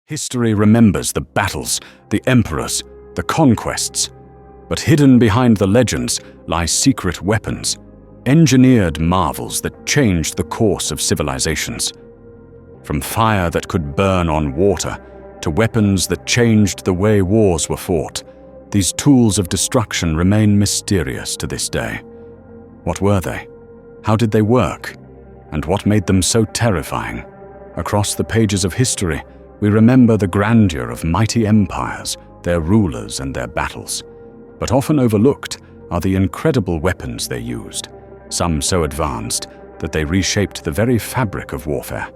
History remembers the battles, the emperors, the conquests. But hidden behind the legends lie secret weapons, engineered marvels that changed the course of civilizations. From fire that could burn on water to weapons that changed the way wars were fought, these tools of destruction remain mysterious to this day. What were they? How did they work? And what made them so terrifying? Across the pages of history, we remember the grandeur of mighty empires, their rulers and their battles. But often overlooked are the incredible weapons they used, some so advanced that they reshaped the very fabric of warfare.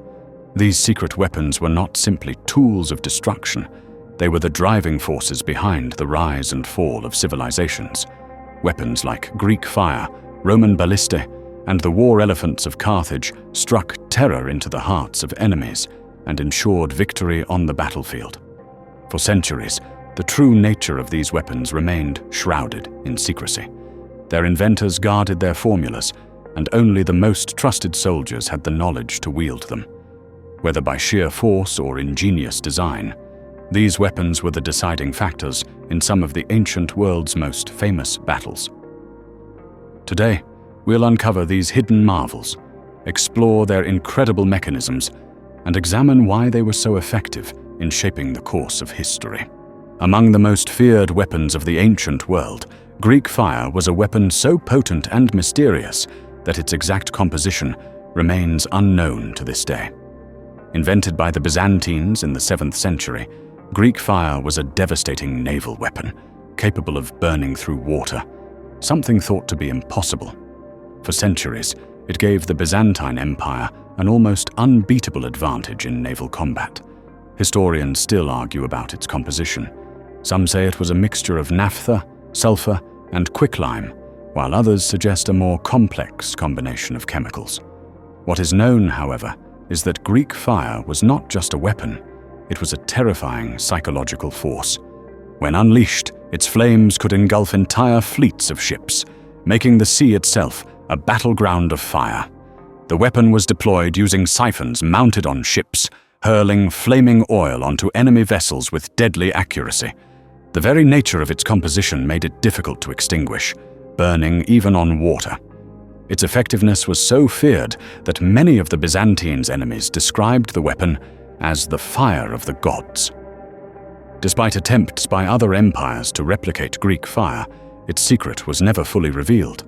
These secret weapons were not simply tools of destruction, they were the driving forces behind the rise and fall of civilizations. Weapons like Greek fire, Roman ballistae, and the war elephants of Carthage struck terror into the hearts of enemies and ensured victory on the battlefield. For centuries, the true nature of these weapons remained shrouded in secrecy. Their inventors guarded their formulas, and only the most trusted soldiers had the knowledge to wield them. Whether by sheer force or ingenious design, these weapons were the deciding factors in some of the ancient world's most famous battles. Today, we'll uncover these hidden marvels, explore their incredible mechanisms, and examine why they were so effective in shaping the course of history. Among the most feared weapons of the ancient world, Greek fire was a weapon so potent and mysterious that its exact composition remains unknown to this day. Invented by the Byzantines in the 7th century, Greek fire was a devastating naval weapon, capable of burning through water, something thought to be impossible. For centuries, it gave the Byzantine Empire an almost unbeatable advantage in naval combat. Historians still argue about its composition. Some say it was a mixture of naphtha, sulfur, and quicklime, while others suggest a more complex combination of chemicals. What is known, however, is that Greek fire was not just a weapon, it was a terrifying psychological force. When unleashed, its flames could engulf entire fleets of ships, making the sea itself a battleground of fire. The weapon was deployed using siphons mounted on ships, hurling flaming oil onto enemy vessels with deadly accuracy. The very nature of its composition made it difficult to extinguish, burning even on water. Its effectiveness was so feared that many of the Byzantines' enemies described the weapon as the fire of the gods. Despite attempts by other empires to replicate Greek fire, its secret was never fully revealed.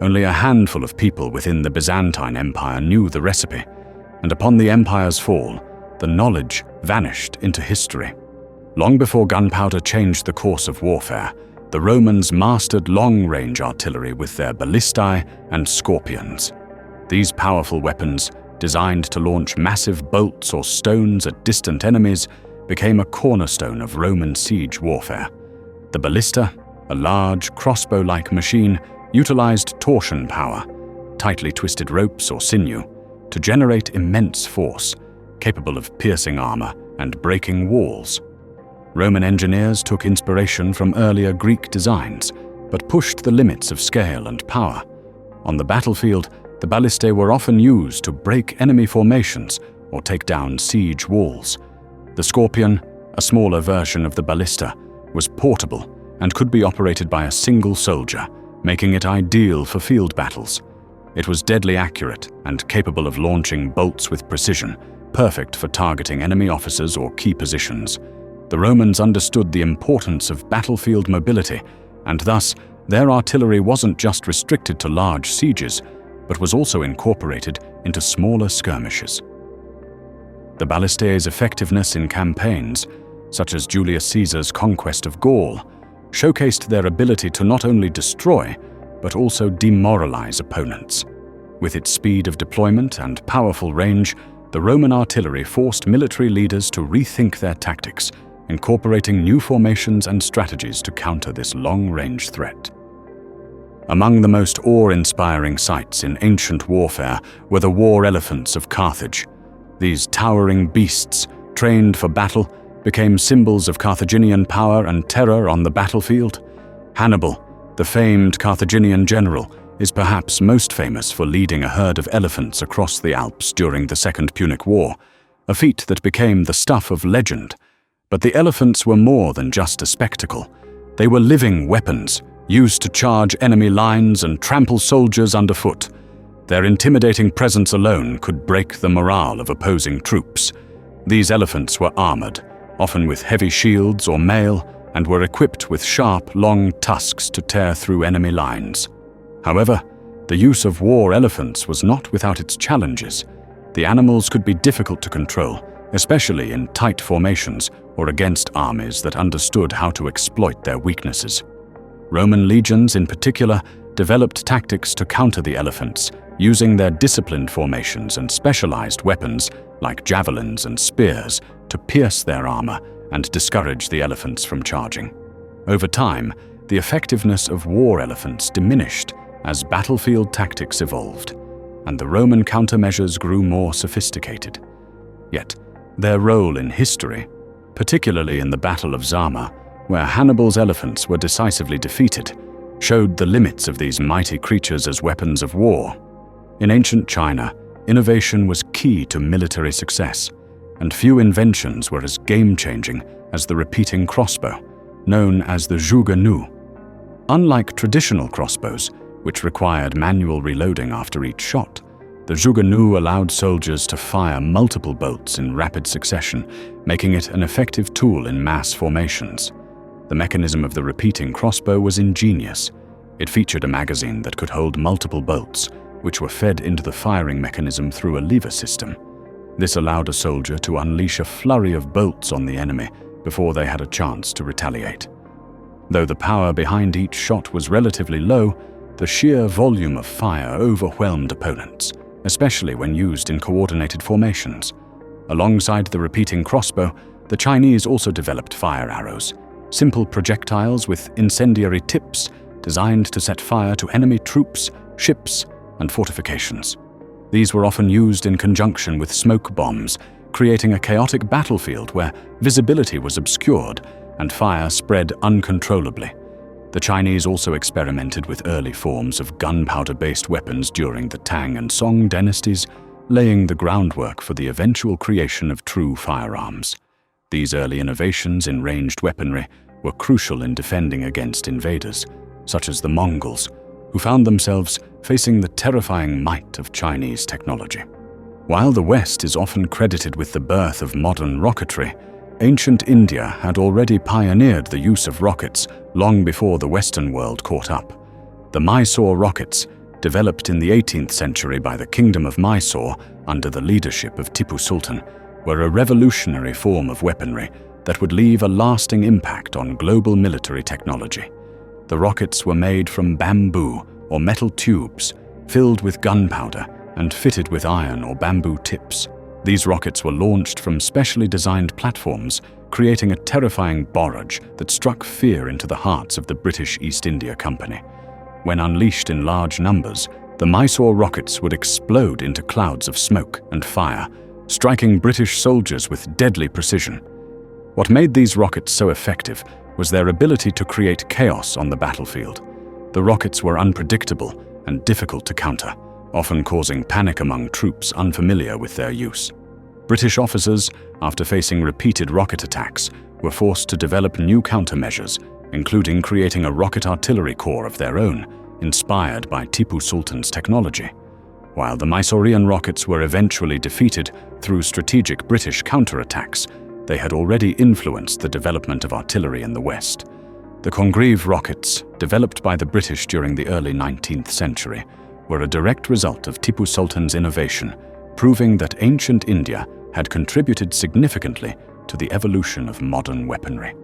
Only a handful of people within the Byzantine Empire knew the recipe, and upon the empire's fall, the knowledge vanished into history. Long before gunpowder changed the course of warfare, the Romans mastered long-range artillery with their ballistae and scorpions. These powerful weapons, designed to launch massive bolts or stones at distant enemies, became a cornerstone of Roman siege warfare. The ballista, a large crossbow-like machine, utilized torsion power, tightly twisted ropes or sinew, to generate immense force, capable of piercing armor and breaking walls. Roman engineers took inspiration from earlier Greek designs, but pushed the limits of scale and power. On the battlefield, the ballistae were often used to break enemy formations or take down siege walls. The scorpion, a smaller version of the ballista, was portable and could be operated by a single soldier, making it ideal for field battles. It was deadly accurate and capable of launching bolts with precision, perfect for targeting enemy officers or key positions. The Romans understood the importance of battlefield mobility, and thus their artillery wasn't just restricted to large sieges, but was also incorporated into smaller skirmishes. The ballistae's effectiveness in campaigns, such as Julius Caesar's conquest of Gaul, showcased their ability to not only destroy, but also demoralize opponents. With its speed of deployment and powerful range, the Roman artillery forced military leaders to rethink their tactics, incorporating new formations and strategies to counter this long-range threat. Among the most awe-inspiring sights in ancient warfare were the war elephants of Carthage. These towering beasts, trained for battle, became symbols of Carthaginian power and terror on the battlefield. Hannibal, the famed Carthaginian general, is perhaps most famous for leading a herd of elephants across the Alps during the Second Punic War, a feat that became the stuff of legend But the elephants were more than just a spectacle. They were living weapons, used to charge enemy lines and trample soldiers underfoot. Their intimidating presence alone could break the morale of opposing troops. These elephants were armored, often with heavy shields or mail, and were equipped with sharp, long tusks to tear through enemy lines. However, the use of war elephants was not without its challenges. The animals could be difficult to control, especially in tight formations or against armies that understood how to exploit their weaknesses. Roman legions, in particular, developed tactics to counter the elephants, using their disciplined formations and specialized weapons like javelins and spears to pierce their armor and discourage the elephants from charging. Over time, the effectiveness of war elephants diminished as battlefield tactics evolved, and the Roman countermeasures grew more sophisticated. Yet, their role in history, particularly in the Battle of Zama, where Hannibal's elephants were decisively defeated, showed the limits of these mighty creatures as weapons of war. In ancient China, innovation was key to military success, and few inventions were as game-changing as the repeating crossbow, known as the zhuge-nu. Unlike traditional crossbows, which required manual reloading after each shot, the zhuge-nu allowed soldiers to fire multiple bolts in rapid succession, making it an effective tool in mass formations. The mechanism of the repeating crossbow was ingenious. It featured a magazine that could hold multiple bolts, which were fed into the firing mechanism through a lever system. This allowed a soldier to unleash a flurry of bolts on the enemy before they had a chance to retaliate. Though the power behind each shot was relatively low, the sheer volume of fire overwhelmed opponents, especially when used in coordinated formations. Alongside the repeating crossbow, the Chinese also developed fire arrows, simple projectiles with incendiary tips designed to set fire to enemy troops, ships, and fortifications. These were often used in conjunction with smoke bombs, creating a chaotic battlefield where visibility was obscured and fire spread uncontrollably. The Chinese also experimented with early forms of gunpowder-based weapons during the Tang and Song dynasties, laying the groundwork for the eventual creation of true firearms. These early innovations in ranged weaponry were crucial in defending against invaders, such as the Mongols, who found themselves facing the terrifying might of Chinese technology. While the West is often credited with the birth of modern rocketry, ancient India had already pioneered the use of rockets long before the Western world caught up. The MYSORE rockets, developed in the 18th century by the Kingdom of Mysore under the leadership of Tipu Sultan, were a revolutionary form of weaponry that would leave a lasting impact on global military technology. The rockets were made from bamboo or metal tubes, filled with gunpowder and fitted with iron or bamboo tips. These rockets were launched from specially designed platforms, creating a terrifying barrage that struck fear into the hearts of the British East India Company. When unleashed in large numbers, the Mysore rockets would explode into clouds of smoke and fire, striking British soldiers with deadly precision. What made these rockets so effective was their ability to create chaos on the battlefield. The rockets were unpredictable and difficult to counter, often causing panic among troops unfamiliar with their use. British officers, after facing repeated rocket attacks, were forced to develop new countermeasures, including creating a rocket artillery corps of their own, inspired by Tipu Sultan's technology. While the Mysorean rockets were eventually defeated through strategic British counterattacks, they had already influenced the development of artillery in the West. The Congreve rockets, developed by the British during the early 19th century, were a direct result of Tipu Sultan's innovation, proving that ancient India had contributed significantly to the evolution of modern weaponry.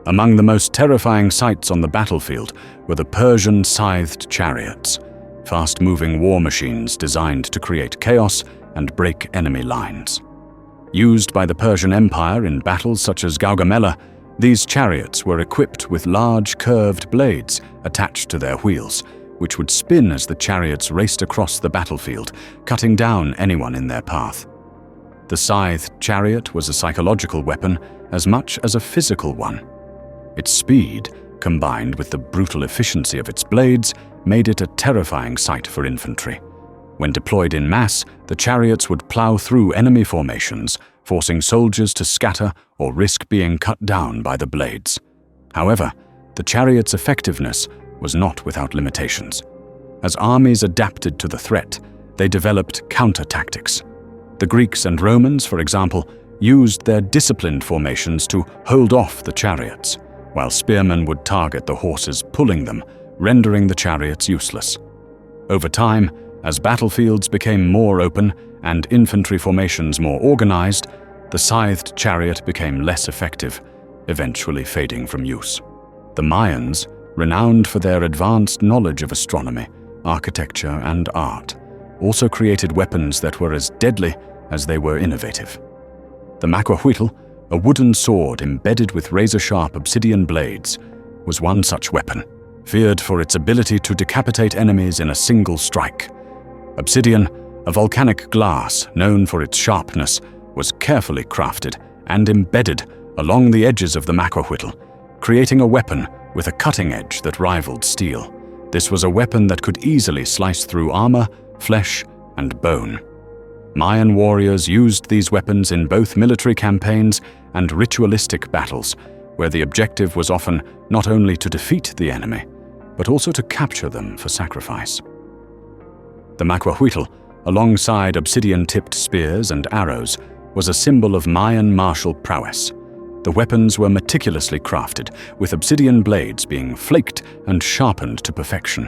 Among the most terrifying sights on the battlefield were the Persian scythed chariots, fast-moving war machines designed to create chaos and break enemy lines. Used by the Persian Empire in battles such as Gaugamela, these chariots were equipped with large curved blades attached to their wheels, which would spin as the chariots raced across the battlefield, cutting down anyone in their path. The scythed chariot was a psychological weapon as much as a physical one. Its speed, combined with the brutal efficiency of its blades, made it a terrifying sight for infantry. When deployed in mass, the chariots would plow through enemy formations, forcing soldiers to scatter or risk being cut down by the blades. However, the chariot's effectiveness was not without limitations. As armies adapted to the threat, they developed counter-tactics. The Greeks and Romans, for example, used their disciplined formations to hold off the chariots, while spearmen would target the horses pulling them, rendering the chariots useless. Over time, as battlefields became more open and infantry formations more organized, the scythed chariot became less effective, eventually fading from use. The Mayans, renowned for their advanced knowledge of astronomy, architecture, and art, also created weapons that were as deadly as they were innovative. The MACUAHUITL, a wooden sword embedded with razor-sharp obsidian blades, was one such weapon, feared for its ability to decapitate enemies in a single strike. Obsidian, a volcanic glass known for its sharpness, was carefully crafted and embedded along the edges of the MACUAHUITL, creating a weapon with a cutting edge that rivaled steel. This was a weapon that could easily slice through armor, flesh, and bone. Mayan warriors used these weapons in both military campaigns and ritualistic battles, where the objective was often not only to defeat the enemy, but also to capture them for sacrifice. The MACUAHUITL, alongside obsidian-tipped spears and arrows, was a symbol of Mayan martial prowess. The weapons were meticulously crafted, with obsidian blades being flaked and sharpened to perfection.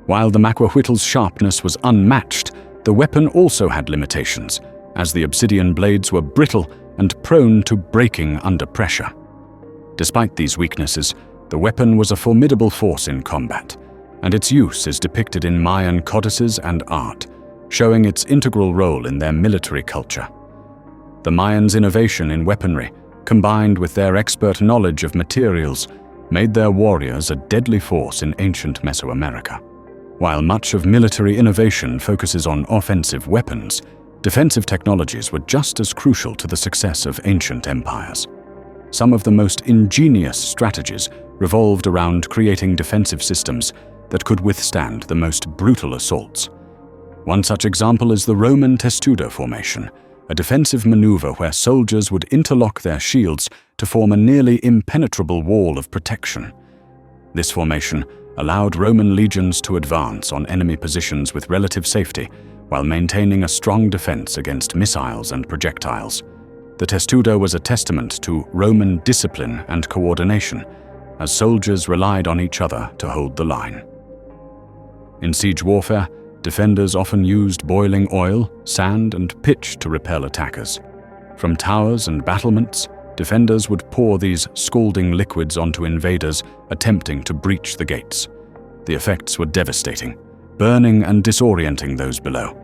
While the MACUAHUITL's sharpness was unmatched, the weapon also had limitations, as the obsidian blades were brittle and prone to breaking under pressure. Despite these weaknesses, the weapon was a formidable force in combat, and its use is depicted in Mayan codices and art, showing its integral role in their military culture. The Mayans' innovation in weaponry, combined with their expert knowledge of materials, made their warriors a deadly force in ancient Mesoamerica. While much of military innovation focuses on offensive weapons, defensive technologies were just as crucial to the success of ancient empires. Some of the most ingenious strategies revolved around creating defensive systems that could withstand the most brutal assaults. One such example is the Roman testudo formation, a defensive maneuver where soldiers would interlock their shields to form a nearly impenetrable wall of protection. This formation allowed Roman legions to advance on enemy positions with relative safety while maintaining a strong defense against missiles and projectiles. The testudo was a testament to Roman discipline and coordination, as soldiers relied on each other to hold the line. In siege warfare, defenders often used boiling oil, sand, and pitch to repel attackers. From towers and battlements, defenders would pour these scalding liquids onto invaders attempting to breach the gates. The effects were devastating, burning and disorienting those below.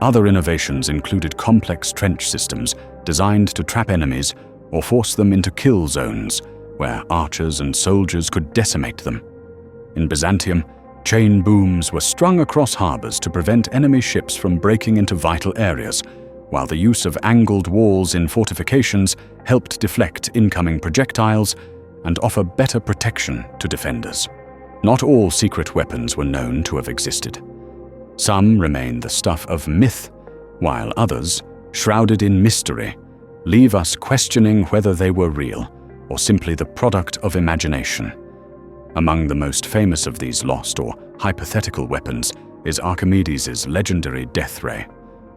Other innovations included complex trench systems designed to trap enemies or force them into kill zones, where archers and soldiers could decimate them. In Byzantium, chain booms were strung across harbors to prevent enemy ships from breaking into vital areas, while the use of angled walls in fortifications helped deflect incoming projectiles and offer better protection to defenders. Not all secret weapons were known to have existed. Some remain the stuff of myth, while others, shrouded in mystery, leave us questioning whether they were real or simply the product of imagination. Among the most famous of these lost or hypothetical weapons is Archimedes' legendary death ray.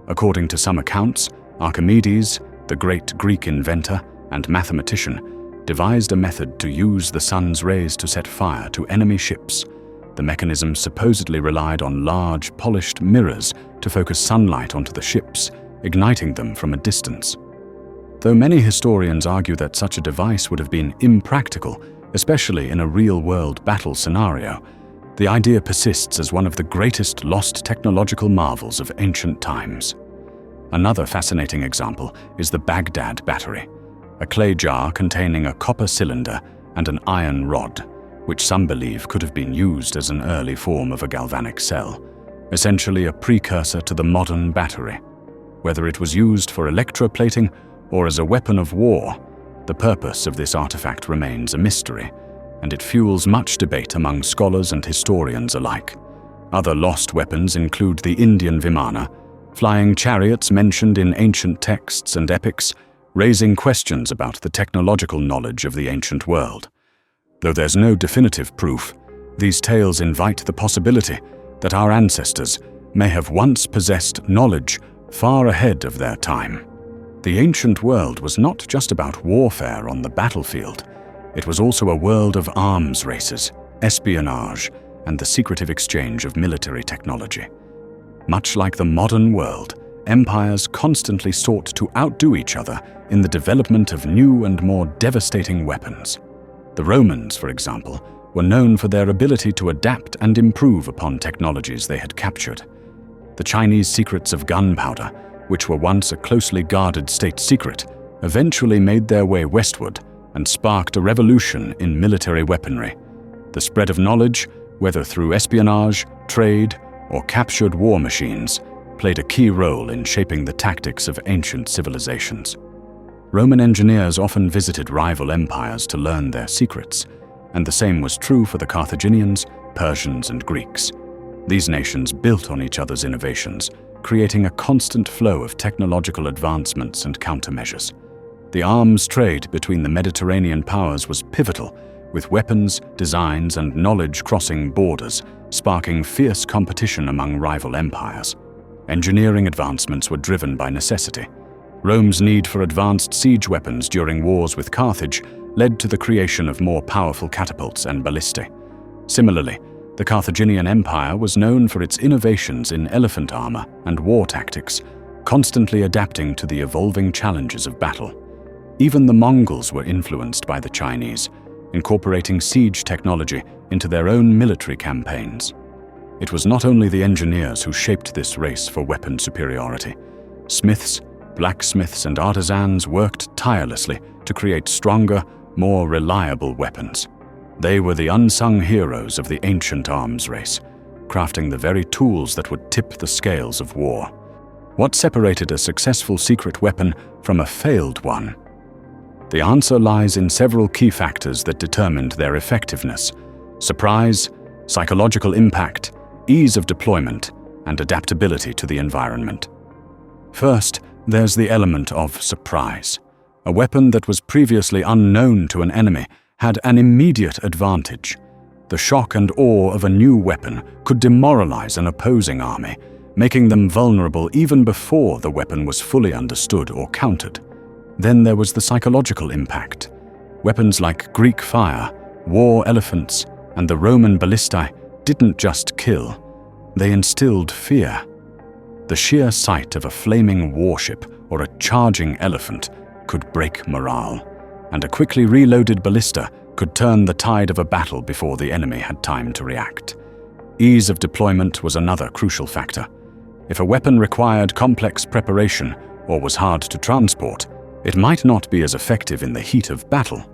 According to some accounts, Archimedes, the great Greek inventor and mathematician, devised a method to use the sun's rays to set fire to enemy ships. The mechanism supposedly relied on large, polished mirrors to focus sunlight onto the ships, igniting them from a distance. Though many historians argue that such a device would have been impractical, especially in a real-world battle scenario, the idea persists as one of the greatest lost technological marvels of ancient times. Another fascinating example is the Baghdad battery, a clay jar containing a copper cylinder and an iron rod, which some believe could have been used as an early form of a galvanic cell, essentially a precursor to the modern battery. Whether it was used for electroplating or as a weapon of war, the purpose of this artifact remains a mystery, and it fuels much debate among scholars and historians alike. Other lost weapons include the Indian Vimana, flying chariots mentioned in ancient texts and epics, raising questions about the technological knowledge of the ancient world. Though there's no definitive proof, these tales invite the possibility that our ancestors may have once possessed knowledge far ahead of their time. The ancient world was not just about warfare on the battlefield. It was also a world of arms races, espionage, and the secretive exchange of military technology. Much like the modern world, empires constantly sought to outdo each other in the development of new and more devastating weapons. The Romans, for example, were known for their ability to adapt and improve upon technologies they had captured. The Chinese secrets of gunpowder, which were once a closely guarded state secret, eventually made their way westward and sparked a revolution in military weaponry. The spread of knowledge, whether through espionage, trade, or captured war machines, played a key role in shaping the tactics of ancient civilizations. Roman engineers often visited rival empires to learn their secrets, and the same was true for the Carthaginians, Persians, and Greeks. These nations built on each other's innovations, creating a constant flow of technological advancements and countermeasures. The arms trade between the Mediterranean powers was pivotal, with weapons, designs, and knowledge crossing borders, sparking fierce competition among rival empires. Engineering advancements were driven by necessity. Rome's need for advanced siege weapons during wars with Carthage led to the creation of more powerful catapults and ballistae. Similarly, the Carthaginian Empire was known for its innovations in elephant armor and war tactics, constantly adapting to the evolving challenges of battle. Even the Mongols were influenced by the Chinese, incorporating siege technology into their own military campaigns. It was not only the engineers who shaped this race for weapon superiority. Smiths, blacksmiths, and artisans worked tirelessly to create stronger, more reliable weapons. They were the unsung heroes of the ancient arms race, crafting the very tools that would tip the scales of war. What separated a successful secret weapon from a failed one? The answer lies in several key factors that determined their effectiveness: surprise, psychological impact, ease of deployment, and adaptability to the environment. First, there's the element of surprise. A weapon that was previously unknown to an enemy had an immediate advantage. The shock and awe of a new weapon could demoralize an opposing army, making them vulnerable even before the weapon was fully understood or countered. Then there was the psychological impact. Weapons like Greek fire, war elephants, and the Roman ballistae didn't just kill, they instilled fear. The sheer sight of a flaming warship or a charging elephant could break morale, and a quickly reloaded ballista could turn the tide of a battle before the enemy had time to react. Ease of deployment was another crucial factor. If a weapon required complex preparation or was hard to transport, it might not be as effective in the heat of battle.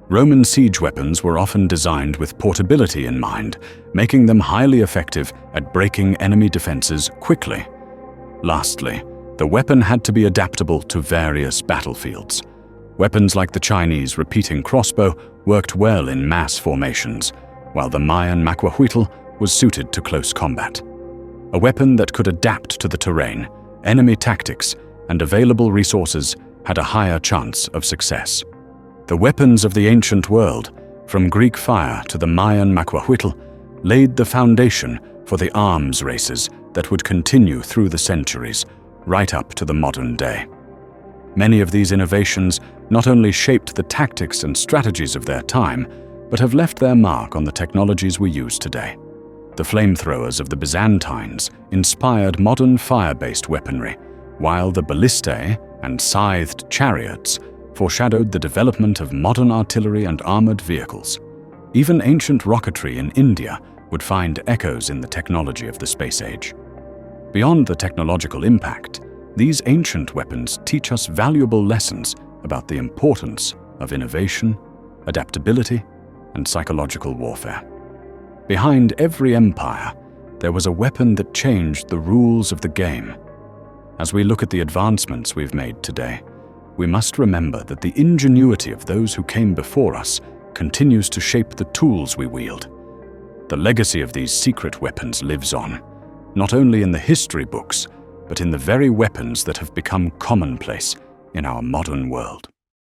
Roman siege weapons were often designed with portability in mind, making them highly effective at breaking enemy defenses quickly. Lastly, the weapon had to be adaptable to various battlefields. Weapons like the Chinese repeating crossbow worked well in mass formations, while the Mayan MACUAHUITL was suited to close combat. A weapon that could adapt to the terrain, enemy tactics, and available resources had a higher chance of success. The weapons of the ancient world, from Greek fire to the Mayan MACUAHUITL, laid the foundation for the arms races that would continue through the centuries, right up to the modern day. Many of these innovations not only shaped the tactics and strategies of their time, but have left their mark on the technologies we use today. The flamethrowers of the Byzantines inspired modern fire-based weaponry, while the BALLISTAE and scythed chariots foreshadowed the development of modern artillery and armored vehicles. Even ancient rocketry in India would find echoes in the technology of the space age. Beyond the technological impact, these ancient weapons teach us valuable lessons about the importance of innovation, adaptability, and psychological warfare. Behind every empire, there was a weapon that changed the rules of the game. As we look at the advancements we've made today, we must remember that the ingenuity of those who came before us continues to shape the tools we wield. The legacy of these secret weapons lives on, not only in the history books, but in the very weapons that have become commonplace in our modern world.